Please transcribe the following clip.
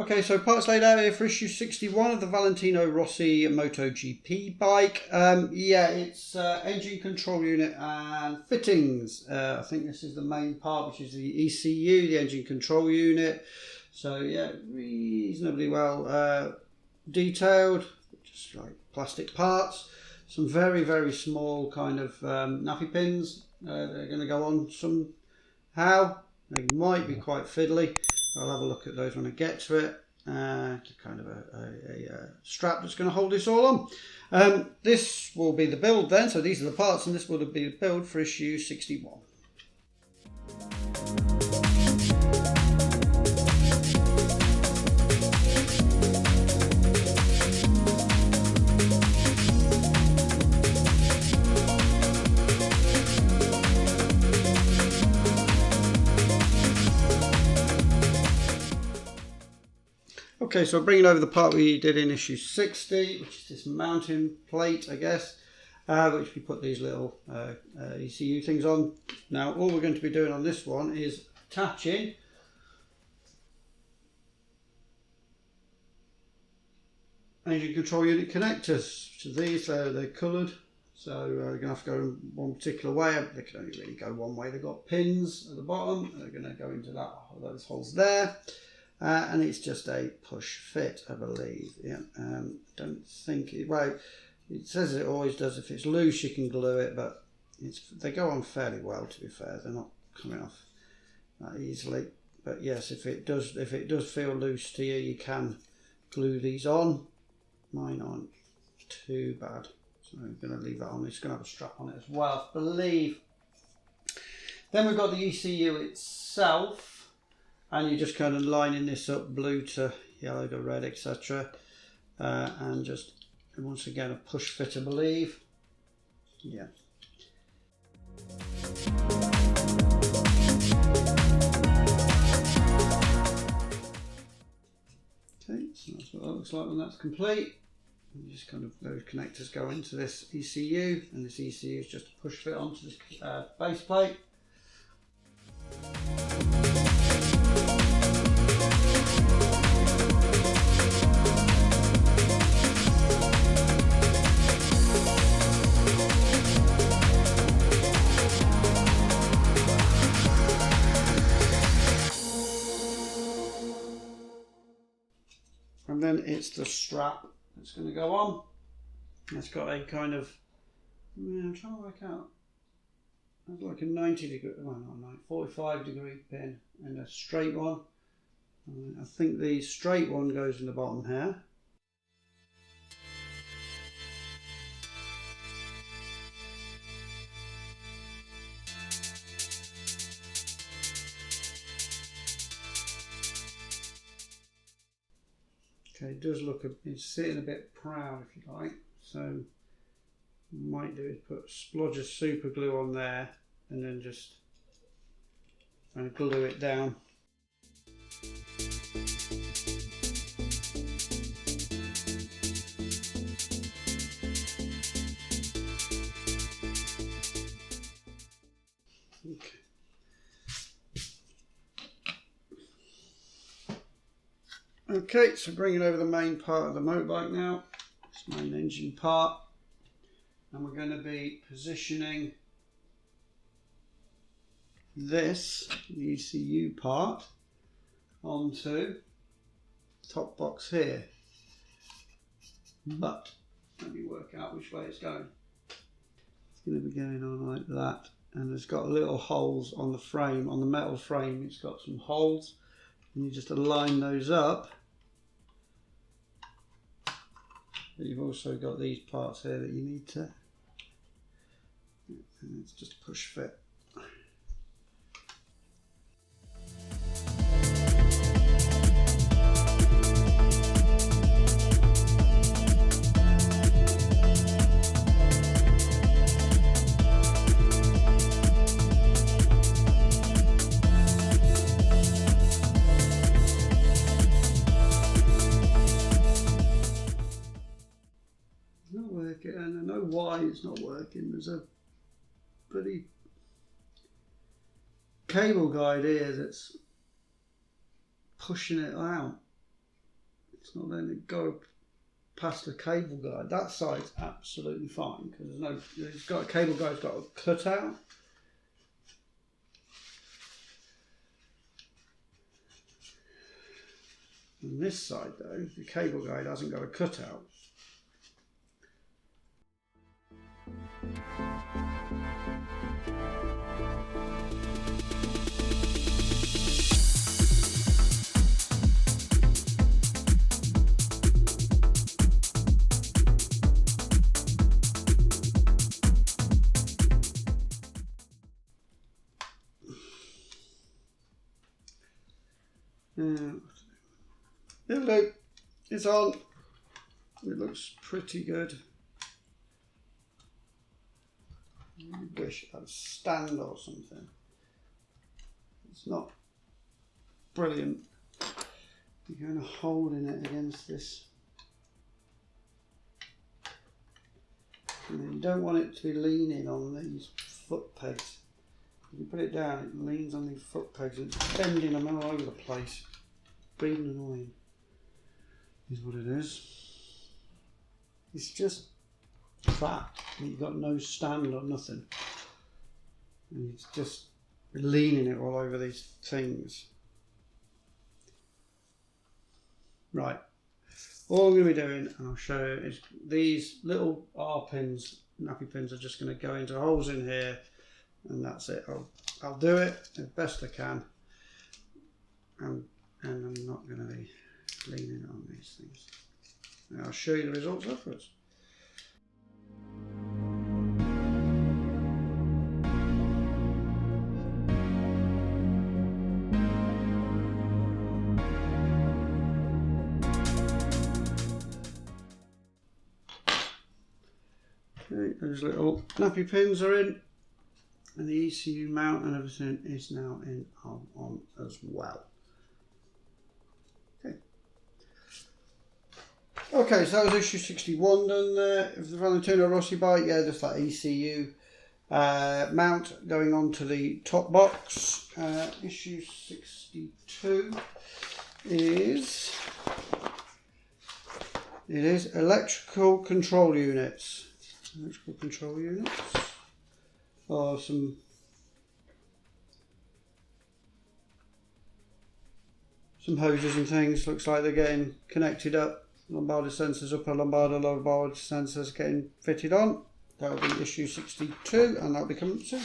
Okay, so parts laid out here for issue 61 of the Valentino Rossi Moto GP bike. Yeah, it's engine control unit and fittings. I think this is the main part, which is the ECU, the engine control unit. So yeah, reasonably well detailed, just like plastic parts. Some very, very small kind of nappy pins. They're going to go on somehow. They might be quite fiddly. I'll have a look at those when I get to it. Kind of a strap that's going to hold this all on. This will be the build then. So these are the parts, and this will be the build for issue 61. Okay, so bringing over the part we did in issue 60, which is this mounting plate, I guess, which we put these little ECU things on. Now, all we're going to be doing on this one is attaching engine control unit connectors to these. They're coloured, so we're going to have to go in one particular way. They can only really go one way. They've got pins at the bottom. They're going to go into those holes there. And it's just a push fit, I believe. Yeah, don't think it. Well, it says it always does. If it's loose, you can glue it, but they go on fairly well. To be fair, they're not coming off that easily. But yes, if it does feel loose to you, you can glue these on. Mine aren't too bad, so I'm going to leave that on. It's going to have a strap on it as well, I believe. Then we've got the ECU itself. And you're just kind of lining this up, blue to yellow to red, etc. And just, once again, a push fit, I believe. Yeah. Okay, so that's what that looks like when that's complete. And just kind of, those connectors go into this ECU, and this ECU is just a push fit onto this base plate. And then it's the strap that's going to go on. It's got a kind of, I'm trying to work out, it's like a 90 degree, well not 90, 45 degree pin and a straight one. I think the straight one goes in the bottom here. Okay, it does look, it's sitting a bit proud if you like, so what I might do is put a splodge of super glue on there and then just kind of glue it down. Okay. Okay, so bringing over the main part of the motorbike now, this main engine part, and we're going to be positioning this, the ECU part, onto the top box here. But let me work out which way it's going. It's going to be going on like that, and it's got little holes on the frame, on the metal frame. It's got some holes, and you just align those up. But you've also got these parts here that you need to, and it's just a push fit. And I know why it's not working. There's a bloody cable guide here that's pushing it out. It's not letting it go past the cable guide. That side's absolutely fine because there's no, it's got a cable guide's got a cutout. On this side though, the cable guide hasn't got a cutout. It'll do. It's on. It looks pretty good. I wish it had a stand or something. It's not brilliant. You're kind of holding it against this. And you don't want it to be leaning on these foot pegs. If you put it down, it leans on these foot pegs. It's bending them all over the place. Being annoying is what it is. It's just flat. You've got no stand or nothing. And it's just leaning it all over these things. Right. All I'm going to be doing, and I'll show you, is these little R pins, nappy pins, are just going to go into holes in here, and that's it. I'll do it as best I can, and I'm not going to be leaning on these things. And I'll show you the results afterwards. Okay, those little nappy pins are in, and the ECU mount and everything is now in on as well. Okay, so that was issue 61 done there of the Valentino Rossi bike. Yeah, just that ECU mount going on to the top box. Issue 62 is electrical control units. Electrical control units. Or some hoses and things. Looks like they're getting connected up. Lombardi sensors, upper Lombardi, lower Lombardi sensors getting fitted on. That'll be issue 62 and that'll be coming soon.